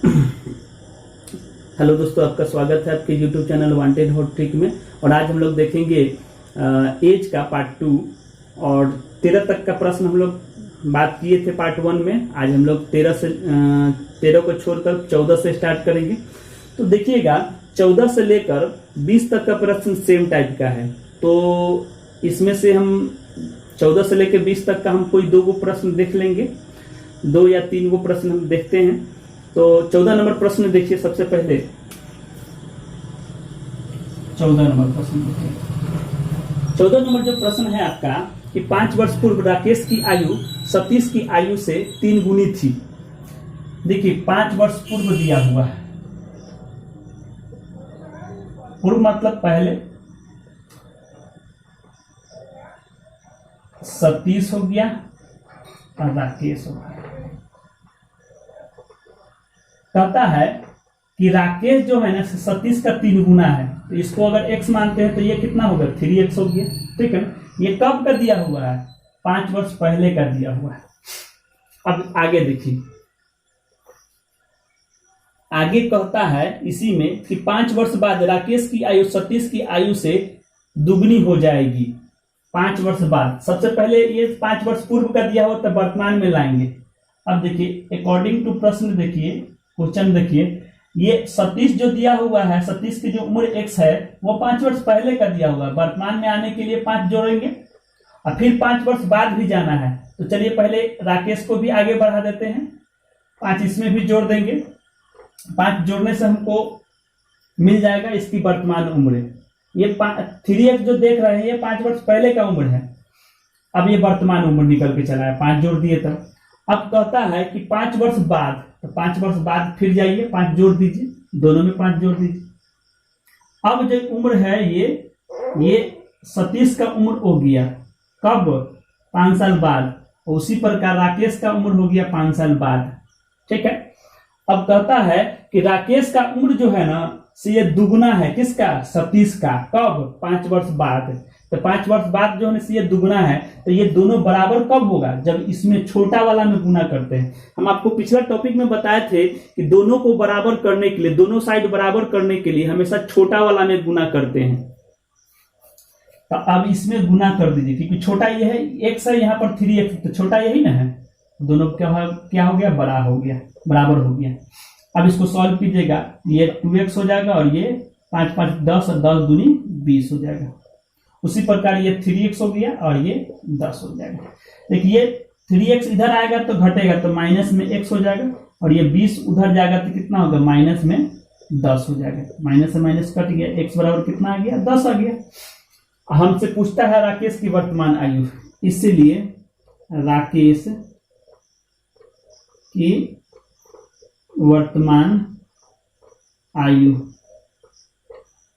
Hello दोस्तों, आपका स्वागत है आपके YouTube channel wanted hot trick में। और आज हम लोग देखेंगे एज का पार्ट 2 और 13 तक का प्रश्न हम लोग बात किए थे पार्ट 1 में। आज हम लोग 13 को छोड़कर 14 से स्टार्ट करेंगे। तो देखिएगा, 14 से लेकर 20 तक का प्रश्न सेम टाइप का है। तो इसमें से हम 14 से लेकर 20 तक का हम कोई 2 गो प्रश्न देख लेंगे, 2 या 3 गो प्रश्न हम देखते हैं। तो 14 नंबर प्रश्न देखिए। सबसे पहले 14 नंबर प्रश्न देखिए। 14 नंबर जो प्रश्न है आपका कि 5 वर्ष पूर्व राकेश की आयु सतीश की आयु से 3 गुनी थी। देखिए, 5 वर्ष पूर्व दिया हुआ है। पूर्व मतलब पहले, सतीश हो गया और राकेश हो गया। कहता है कि राकेश जो है ना सतीश का 3 गुना है। तो इसको अगर x मानते हैं तो ये कितना होगा, 3x हो गया। ठीक है, ये कब का दिया हुआ है, 5 वर्ष पहले का दिया हुआ है। अब आगे देखिए, आगे कहता है इसी में कि 5 वर्ष बाद राकेश की आयु सतीश की आयु से दुगनी हो जाएगी। 5 वर्ष बाद, सबसे पहले ये 5 वर्ष पूर्व का दिया हुआ तो वर्तमान में लाएंगे। अब देखिए, अकॉर्डिंग टू प्रश्न देखिए, क्वेश्चन देखिए, ये सतीश जो दिया हुआ है, सतीश की जो उम्र x है वो 5 वर्ष पहले का दिया हुआ है। वर्तमान में आने के लिए 5 जोड़ेंगे और फिर 5 वर्ष बाद भी जाना है। तो चलिए पहले राकेश को भी आगे बढ़ा देते हैं, 5 इसमें भी जोड़ देंगे। 5 जोड़ने से हमको मिल जाएगा इसकी वर्तमान उम्र। ये 3x जो देख रहे हैं ये 5 वर्ष पहले का उम्र है। अब ये वर्तमान उम्र निकल के चला है, 5 जोड़ दिए तब। अब कहता है कि 5 वर्ष बाद, तो 5 वर्ष बाद फिर जाइए, 5 जोड़ दीजिए, दोनों में 5 जोड़ दीजिए। अब जो उम्र है ये सतीश का उम्र हो गया कब, 5 साल बाद। उसी प्रकार राकेश का उम्र हो गया 5 साल बाद। ठीक है, अब कहता है कि राकेश का उम्र जो है ना से ये दुगना है किसका, सतीश का। कब, 5 वर्ष बाद। तो 5 वर्ष बाद जो है ना ये दुगना है। तो ये दोनों बराबर कब होगा, जब इसमें छोटा वाला में गुना करते हैं। हम आपको पिछला टॉपिक में बताए थे कि दोनों को बराबर करने के लिए, दोनों साइड बराबर करने के लिए हमेशा छोटा वाला में गुना करते हैं। तो अब इसमें गुना कर दीजिए, क्योंकि छोटा ये है, x है, यहाँ पर 3x, तो छोटा यही ना है। दोनों क्या हो गया, बड़ा हो गया, बराबर हो गया। अब इसको सॉल्व कीजिएगा, ये 2x हो जाएगा और ये 5 5 10 और 10 दूनी 20 हो जाएगा। उसी प्रकार ये 3x हो गया और ये 10 हो जाएगा। देखिए, 3x इधर आएगा तो घटेगा, तो माइनस में x हो जाएगा, और ये 20 उधर जाएगा तो कितना होगा, माइनस में 10 हो जाएगा। माइनस से माइनस कट गया, x बराबर कितना आ गया, 10 आ गया। हमसे पूछता है राकेश की वर्तमान आयु, इसीलिए राकेश की वर्तमान आयु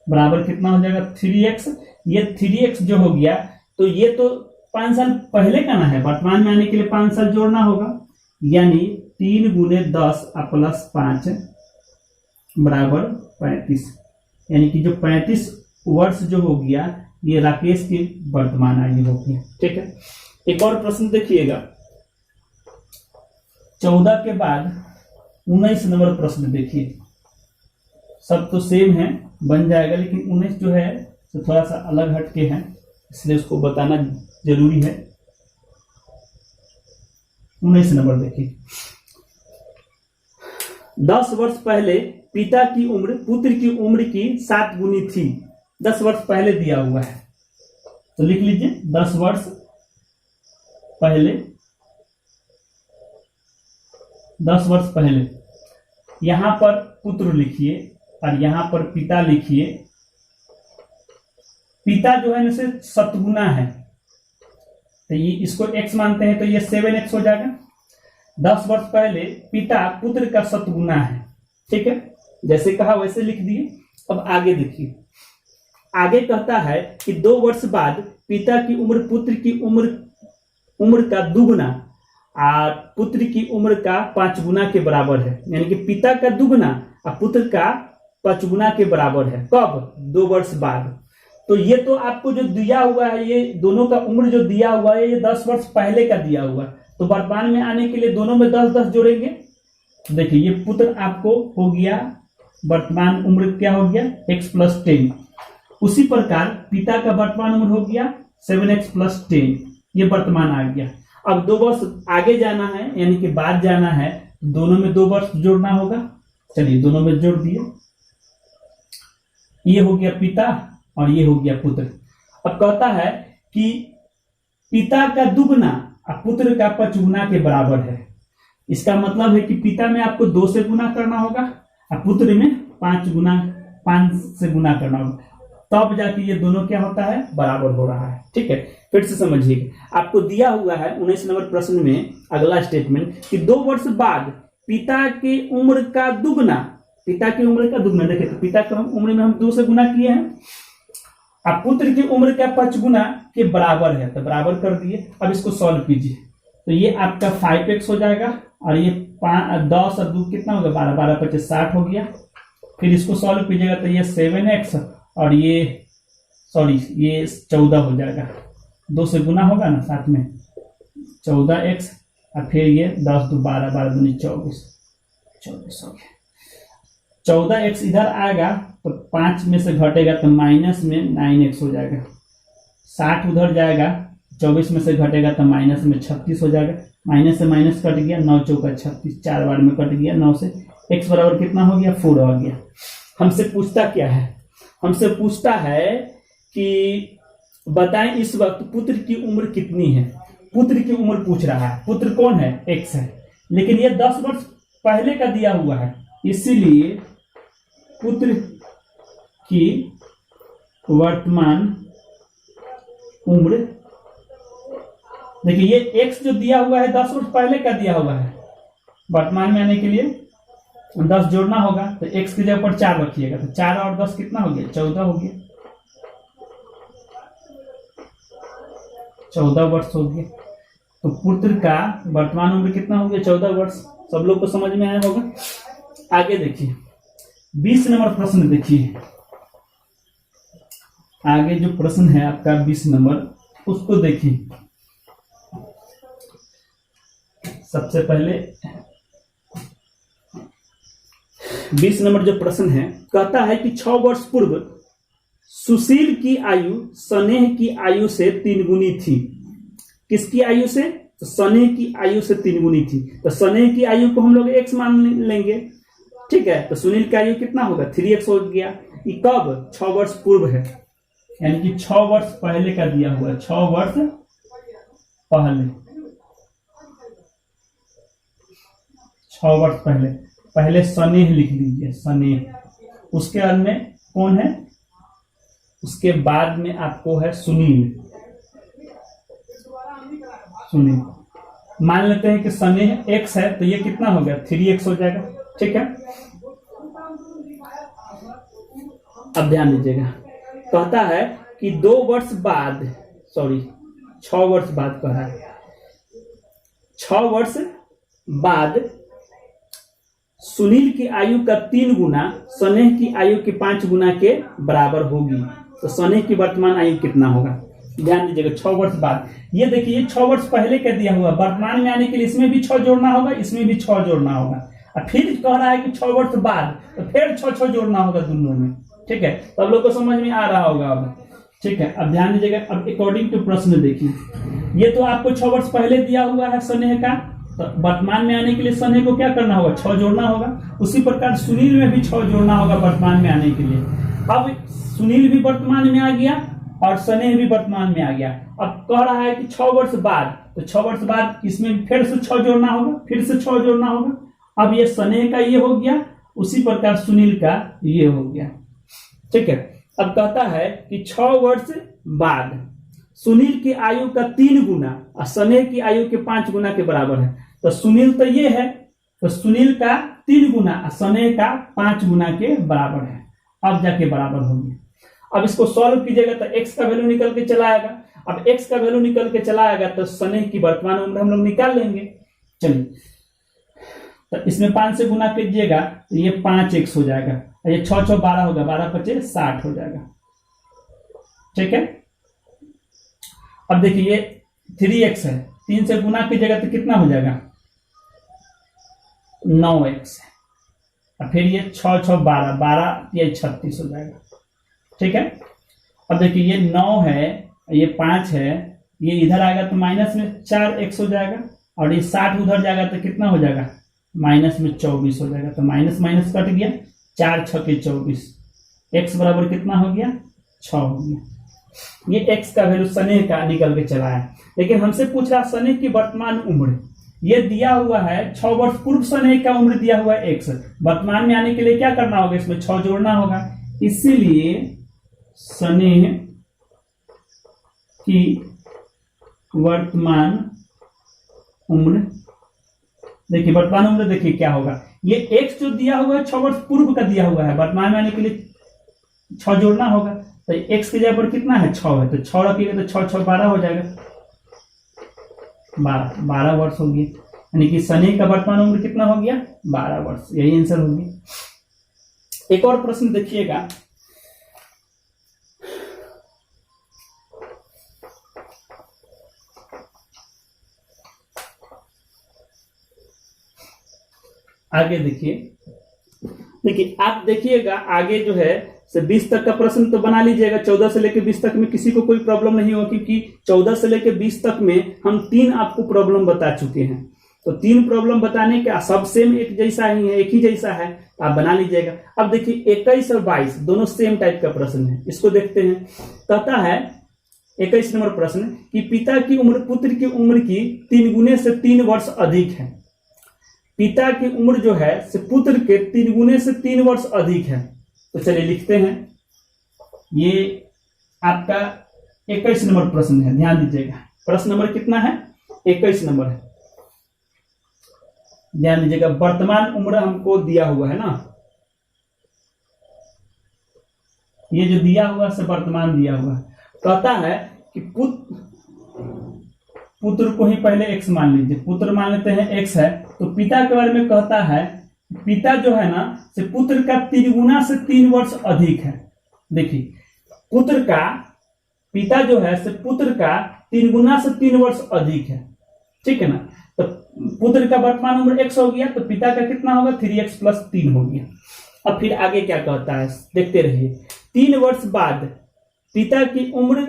बराबर कितना हो जाएगा, 3x। ये 3x जो हो गया, तो ये तो 5 साल पहले का ना है, वर्तमान में आने के लिए 5 साल जोड़ना होगा। यानी 3 गुने 10 प्लस 5 बराबर 35। यानी कि जो 35 वर्ष जो हो गया, ये राकेश की वर्तमान आयु हो गया। ठीक है, एक और प्रश्न देखिएगा। 14 के बाद 19 नंबर प्रश्न देखिए। सब तो सेम है, बन जाएगा, लेकिन 19 जो है तो थोड़ा सा अलग हटके है, इसलिए उसको बताना जरूरी है। 19 नंबर देखिए। 10 वर्ष पहले पिता की उम्र पुत्र की उम्र की 7 गुनी थी। 10 वर्ष पहले दिया हुआ है, तो लिख लीजिए 10 वर्ष पहले। 10 वर्ष पहले यहां पर पुत्र लिखिए और यहां पर पिता लिखिए। पिता जो है ना से शतगुना है, तो ये इसको x मानते हैं, तो ये 7x हो जाएगा। 10 वर्ष पहले पिता पुत्र का शतगुना है। ठीक है, जैसे कहा वैसे लिख दिए। अब आगे देखिए, आगे कहता है कि 2 वर्ष बाद पिता की उम्र पुत्र की उम्र का दुगुना और पुत्र की उम्र का 5 गुना के बराबर है। यानी कि पिता का दुगुना और पुत्र का 5 गुना के बराबर है। कब, 2 वर्ष बाद। तो ये तो आपको जो दिया हुआ है, ये दोनों का उम्र जो दिया हुआ है, ये 10 वर्ष पहले का दिया हुआ है। तो वर्तमान में आने के लिए दोनों में 10 10 जोड़ेंगे, देखिए ये पुत्र आपको हो गया, वर्तमान उम्र क्या हो गया x+10। उसी प्रकार पिता का वर्तमान उम्र हो गया 7x+10, ये वर्तमान आ गया। अब 2 वर्ष आगे जाना है यानी कि बाद जाना है, दोनों में 2 वर्ष जोड़ना होगा। चलिए दोनों में जोड़ दिए, ये हो गया पिता और ये हो गया पुत्र। अब कहता है कि पिता का दुगना और पुत्र का 5 गुना के बराबर है। इसका मतलब है कि पिता में आपको 2 से गुना करना होगा और पुत्र में 5 से गुना करना होगा, तब जाके ये दोनों क्या होता है, बराबर हो रहा है। ठीक है, फिर से समझिएगा, आपको दिया हुआ है 19 नंबर प्रश्न में अगला स्टेटमेंट कि 2 वर्ष बाद पिता की उम्र का दुगना, पिता की उम्र का दुगना, देखिए तो पिता की उम्र में हम 2 से गुना किए हैं, अब पुत्र की उम्र का 5 गुना के बराबर है, तो बराबर कर दिए। अब इसको सॉल्व कीजिए, तो ये आपका 5x हो जाएगा और ये 10 और 2 कितना होगा, 12, 12 25 60 हो गया। फिर इसको सॉल्व कीजिएगा तो ये 7x और ये 14 हो जाएगा, 2 से गुना होगा ना साथ में, 14x और फिर ये 10 2 12, 12 दूनी 24 हो गया। 14x इधर आएगा तो 5 में से घटेगा तो माइनस में 9x हो जाएगा, 60 उधर जाएगा, 24 में से घटेगा तो माइनस में 36 हो जाएगा, माइनस से माइनस कट गया, 9 चौका 36, 4 बार में कट गया, 9 से x बराबर कितना हो गया, 4 हो गया। हमसे पूछता क्या है, हमसे पूछता है कि बताएं इस वक्त पुत्र की उम्र कितनी है। पुत्र की उम्र पूछ रहा है, पुत्र कौन है, x है, लेकिन ये 10 वर्ष पहले का दिया हुआ है, इसीलिए पुत्र की वर्तमान उम्र, देखिए ये x जो दिया हुआ है 10 वर्ष पहले का दिया हुआ है, वर्तमान में आने के लिए 10 जोड़ना होगा, तो x की जगह पर 4 रखिएगा, तो 4 और 10 कितना हो गया, 14 हो गया, 14 वर्ष हो गया। तो पुत्र का वर्तमान उम्र कितना हो गया, 14 वर्ष। सब लोग को समझ में आया होगा। आगे देखिए 20 नंबर प्रश्न देखिए, आगे जो प्रश्न है आपका 20 नंबर, उसको देखिए। सबसे पहले 20 नंबर जो प्रश्न है, कहता है कि 6 वर्ष पूर्व सुशील की आयु स्नेह की आयु से 3 गुनी थी। किसकी आयु से, तो स्नेह की आयु से 3 गुनी थी। तो स्नेह की आयु को हम लोग x मान लेंगे, ठीक है। तो सुनील की आयु कितना होगा, 3x हो गया। ये कब, 6 वर्ष पूर्व है, यानी कि 6 वर्ष पहले का दिया हुआ है, 6 वर्ष पहले, 6 वर्ष पहले स्नेह लिख लीजिए, स्नेह। उसके बाद में कौन है, उसके बाद में आपको है सुनील। मान लेते हैं कि स्नेह x है, तो ये कितना हो गया, 3x हो जाएगा, ठीक है। अब ध्यान दीजिएगा, कहता है कि 2 वर्ष बाद, 6 वर्ष बाद कह रहा है, 6 वर्ष बाद सुनील की आयु का 3 गुना स्नेह की आयु के 5 गुना के बराबर होगी। तो स्नेह की वर्तमान आयु कितना होगा, ध्यान दीजिएगा, 6 वर्ष बाद। ये देखिए 6 वर्ष पहले का दिया हुआ, वर्तमान में आने के लिए इसमें भी 6 जोड़ना होगा, इसमें भी 6 जोड़ना होगा, और फिर कह रहा है कि 6 वर्ष बाद, तो फिर 6 जोड़ना होगा दोनों में, ठीक है। तो अब लोग को समझ में आ रहा होगा अब, ठीक है। अब ध्यान दीजिएगा, अब अकॉर्डिंग टू प्रश्न देखिए, ये तो आपको 6 वर्ष पहले दिया हुआ है स्नेह का, तो वर्तमान में आने के लिए स्नेह को क्या करना होगा, 6 जोड़ना होगा। उसी प्रकार सुनील में भी 6 जोड़ना होगा वर्तमान में आने के लिए। अब सुनील भी वर्तमान में आ गया और स्नेह भी वर्तमान में आ गया। अब कह रहा है कि 6 वर्ष बाद, तो 6 वर्ष बाद इसमें फिर से 6 जोड़ना होगा, फिर से 6 जोड़ना होगा। अब ये स्नेह का ये हो गया, उसी प्रकार सुनील का ये हो गया, ठीक है। अब कहता है कि 6 वर्ष बाद सुनील की आयु का 3 गुना और स्नेह की आयु के 5 गुना के बराबर है। तो सुनील तो ये है, तो सुनील का 3 गुना और स्नेह का 5 गुना के बराबर है। अब जाके बराबर होंगे। अब इसको सॉल्व कीजिएगा तो x का वैल्यू निकल के चला आएगा। अब x का वैल्यू निकल के चला आएगा तो स्नेह की वर्तमान उम्र हम लोग निकाल लेंगे। चलिए, तो इसमें 5 से गुना कीजिएगा तो ये 5x हो जाएगा, ये 6 6 12 होगा, 12 25 60 हो जाएगा, ठीक है। अब देखिए ये 3x है, 3 से गुना कीजिएगा तो कितना हो जाएगा, 9x है, और फिर ये 6 6 12, 12 ये 36 हो जाएगा। ठीक है, अब देखिए ये 9 है, ये 5 है, ये इधर आएगा तो माइनस में 4x हो जाएगा, और ये 60 उधर जाएगा तो कितना हो जाएगा, माइनस में 24 हो जाएगा। तो माइनस माइनस कट गया, 4 6 के 24, x बराबर कितना हो गया, 6 हो गया। ये x का वैल्यू स्नेह का निकल के चला है। लेकिन हमसे पूछ रहा स्नेह की वर्तमान उम्र, ये दिया हुआ है 6 वर्ष पूर्व स्नेह का उम्र दिया हुआ है x, वर्तमान में आने के लिए क्या करना होगा, इसमें 6 जोड़ना होगा। इसीलिए स्नेह की वर्तमान उम्र, देखिए वर्तमान उम्र देखिए क्या होगा, ये x जो दिया हुआ है 6 वर्ष पूर्व का दिया हुआ है, वर्तमान में आने के लिए 6 जोड़ना होगा। तो x की जगह पर कितना है, 6 है, तो 6 रखिएगा तो 6 6 12 हो जाएगा, 12 वर्ष हो गया। यानी कि स्नेह का वर्तमान उम्र कितना हो गया, 12 वर्ष। यही आंसर हो गया। एक और प्रश्न देखिएगा, आगे देखिए आप देखिएगा आगे जो है से 20 तक का प्रश्न तो बना लीजिएगा। 14 से लेकर 20 तक में किसी को कोई प्रॉब्लम नहीं होगी, क्योंकि 14 से लेकर 20 तक में हम 3 आपको प्रॉब्लम बता चुके हैं। तो 3 प्रॉब्लम बताने के सब सेम एक जैसा ही है, एक ही जैसा है, आप बना लीजिएगा। अब देखिए 21 और 22 दोनों सेम टाइप का प्रश्न है, इसको देखते हैं। कहता है 21 नंबर प्रश्न कि पिता की उम्र पुत्र की उम्र की 3 गुने से 3 वर्ष अधिक है। पिता की उम्र जो है से पुत्र के 3 गुने से 3 वर्ष अधिक है। तो चलिए लिखते हैं, ये आपका 21 नंबर प्रश्न है, ध्यान दीजिएगा। प्रश्न नंबर कितना है, 21 नंबर है, ध्यान दीजिएगा। वर्तमान उम्र हमको दिया हुआ है ना, ये जो दिया हुआ से वर्तमान दिया हुआ है। कहता है कि पुत्र को ही पहले x मान लीजिए, पुत्र मान लेते हैं x है। तो पिता के बारे में कहता है, पिता जो है ना से पुत्र का 3 गुना से 3 वर्ष अधिक है। देखिए पुत्र का, पिता जो है से पुत्र का 3 गुना से 3 वर्ष अधिक है, ठीक है ना। तो पुत्र का वर्तमान उम्र x हो गया, तो पिता का कितना होगा, 3x + 3 हो गया। अब फिर आगे क्या कहता है, देखते रहिए। 3 वर्ष बाद पिता की उम्र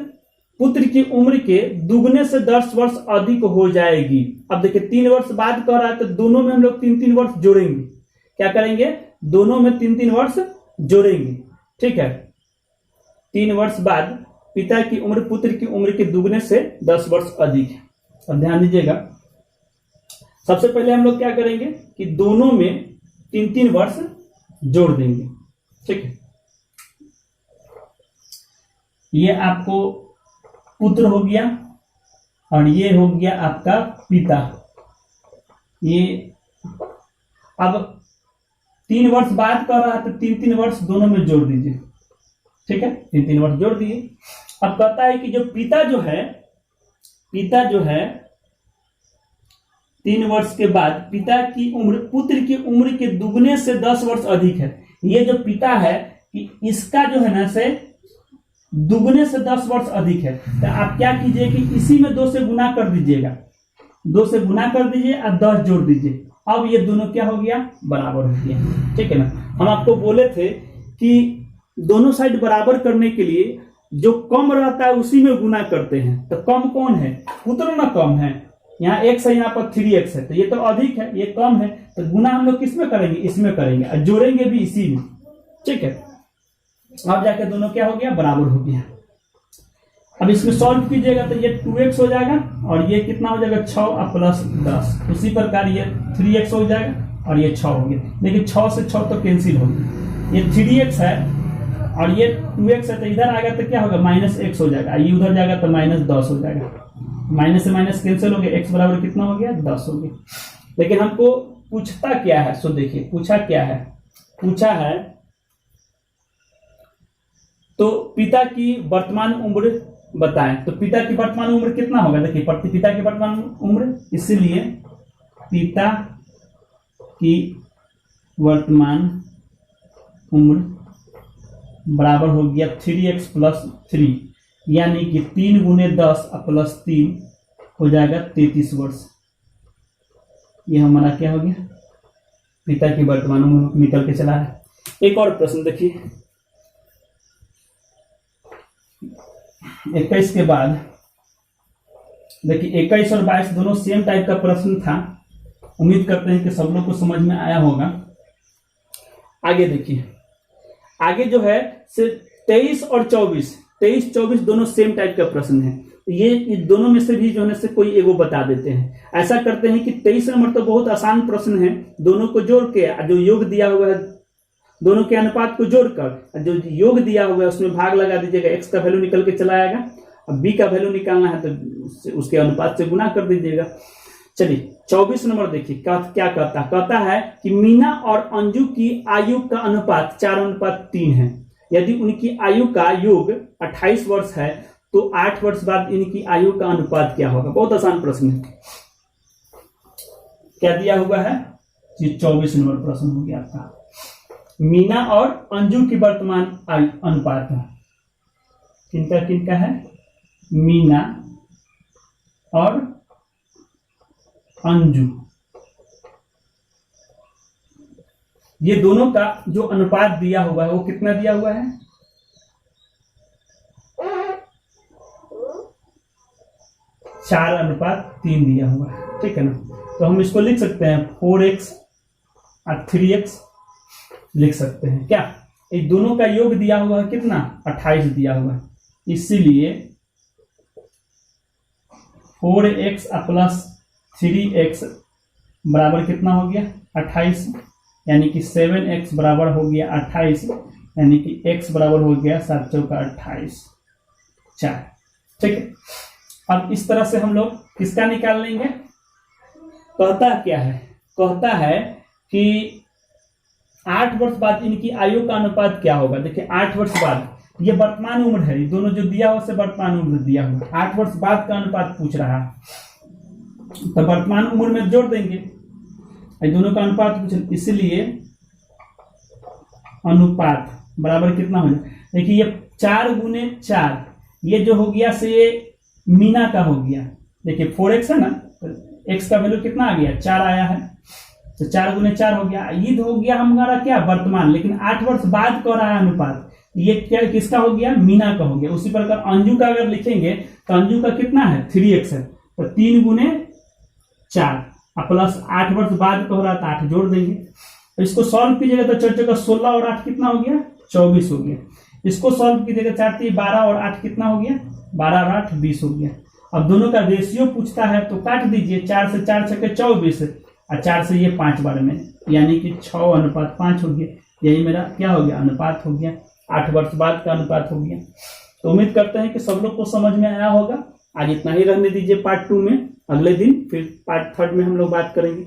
पुत्र की उम्र के दुगने से 10 वर्ष अधिक हो जाएगी। अब देखिए 3 वर्ष बाद कह रहा है, तो दोनों में हम लोग 3-3 वर्ष जोड़ेंगे। क्या करेंगे, दोनों में 3-3 वर्ष जोड़ेंगे, ठीक है। 3 वर्ष बाद पिता की उम्र पुत्र की उम्र के दुगने से 10 वर्ष अधिक है। अब ध्यान दीजिएगा, सबसे पहले हम लोग क्या करेंगे कि दोनों में 3-3 वर्ष जोड़ देंगे, ठीक है। ये आपको पुत्र हो गया और ये हो गया आपका पिता। ये अब 3 वर्ष बाद कर रहा है, तो 3-3 वर्ष दोनों में जोड़ दीजिए, ठीक है। 3-3 वर्ष जोड़ दिए। अब कहता है कि जो पिता जो है 3 वर्ष के बाद पिता की उम्र पुत्र की उम्र के दुगने से 10 वर्ष अधिक है। ये जो पिता है कि इसका जो है ना से दुगने से 10 वर्ष अधिक है। तो आप क्या कीजिए कि इसी में 2 से गुना कर दीजिएगा, 2 से गुना कर दीजिए और 10 जोड़ दीजिए। अब ये दोनों क्या हो गया, बराबर हो गया, ठीक है ना। हम आपको बोले थे कि दोनों साइड बराबर करने के लिए जो कम रहता है उसी में गुना करते हैं। तो कम कौन है, पुत्र ना कम है, यहाँ x है, यहाँ पर 3x है, तो ये तो अधिक है, ये कम है, तो गुना हम लोग किस में करेंगे, इसमें करेंगे, और जोड़ेंगे भी इसी में, ठीक है। अब जाके दोनों क्या हो गया, बराबर हो गया। अब इसमें सॉल्व कीजिएगा तो ये 2x हो जाएगा और ये कितना हो जाएगा, 6 + 10। उसी प्रकार ये 3x हो जाएगा और ये 6 हो गया। देखिए 6 से 6 तो कैंसिल हो गया, ये 3x है और ये 2x है, तो इधर आएगा तो क्या होगा, -x हो जाएगा। ये उधर जाएगा तो -10 हो जाएगा, माइनस से माइनस कैंसिल हो गया, x बराबर कितना हो गया, 10 हो गया। लेकिन हमको पूछता क्या है, सो देखिए पूछा क्या है, पूछा है तो पिता की वर्तमान उम्र बताएं। तो पिता की वर्तमान उम्र कितना होगा, देखिए पिता की वर्तमान उम्र, इसलिए पिता की वर्तमान उम्र बराबर हो गया 3x + 3, यानी कि 3 × 10 + 3 हो जाएगा 33 वर्ष। ये हमारा क्या हो गया, पिता की वर्तमान उम्र निकल के चला है। एक और प्रश्न देखिए 21 के बाद, देखिए 21 और 22 दोनों सेम टाइप का प्रश्न था। उम्मीद करते हैं कि सब लोग को समझ में आया होगा। आगे देखिए, आगे जो है सिर्फ 23 और 24 दोनों सेम टाइप का प्रश्न है। ये दोनों में से भी जो है से कोई एगो बता देते हैं। ऐसा करते हैं कि 23 नंबर तो बहुत आसान प्रश्न है, दोनों को जोड़ के जो योग दिया हुआ है, दोनों के अनुपात को जोड़कर जो योग दिया हुआ है उसमें भाग लगा दीजिएगा, x का वैल्यू निकल के चला आएगा। अब b का वैल्यू निकालना है तो उसके अनुपात से गुना कर दीजिएगा। चलिए 24 नंबर देखिए क्या कहता है कि मीना और अंजू की आयु का अनुपात 4:3 है। यदि उनकी आयु का योग 28 वर्ष है तो 8 वर्ष बाद इनकी आयु का अनुपात क्या होगा। बहुत आसान प्रश्न है। क्या दिया हुआ है, ये 24 नंबर प्रश्न हो गया आपका। मीना और अंजू की वर्तमान अनुपात है। किनका है, मीना और अंजू, ये दोनों का जो अनुपात दिया हुआ है वो कितना दिया हुआ है, 4:3 दिया हुआ है। ठीक है ना, तो हम इसको लिख सकते हैं 4x और 3x लिख सकते हैं। क्या ये दोनों का योग दिया हुआ है कितना, 28 दिया हुआ है, इसीलिए 4x प्लस 3x बराबर कितना हो गया 28, यानी कि 7x बराबर हो गया 28, यानी कि x बराबर हो गया 7 चौका 28 4। ठीक है, अब इस तरह से हम लोग किसका निकाल लेंगे। कहता क्या है, कहता है कि 8 वर्ष बाद इनकी आयु का अनुपात क्या होगा। देखिए 8 वर्ष बाद, ये वर्तमान उम्र है, दोनों जो दिया हुआ से वर्तमान उम्र दिया हुआ, 8 वर्ष बाद का अनुपात पूछ रहा है, तो वर्तमान उम्र में जोड़ देंगे, दोनों का अनुपात पूछ, इसलिए अनुपात बराबर कितना हो जाए। देखिए ये 4 गुने 4, ये जो हो गया से ये मीना का हो गया। देखिए 4x है ना, तो x का वैल्यू कितना आ गया 4 आया है, तो 4 गुने 4 हो गया। ईद हो गया हमारा क्या वर्तमान, लेकिन 8 वर्ष बाद का रहा है अनुपात, ये क्या किसका हो गया, मीना का हो गया। उसी प्रकार अंजू का अगर लिखेंगे तो अंजू का कितना है 3x है, तो 3 गुने 4 प्लस 8 वर्ष बाद का हो रहा था 8 जोड़ देंगे। तो इसको सॉल्व कीजिएगा तो 4 का 16 और 8 कितना हो गया 24 हो गया। इसको सॉल्व कीजिएगा 4 12 और 8 कितना हो गया 12 और 8 20 हो गया। अब दोनों का रेशियो पूछता है तो काट दीजिए, 4 से 4 छके 24 और 4 से ये 5 बार में, यानी कि 6:5 हो गया। यही मेरा क्या हो गया अनुपात हो गया, 8 वर्ष बाद का अनुपात हो गया। तो उम्मीद करते हैं कि सब लोग को समझ में आया होगा। आज इतना ही रहने दीजिए पार्ट 2 में, अगले दिन फिर पार्ट 3 में हम लोग बात करेंगे।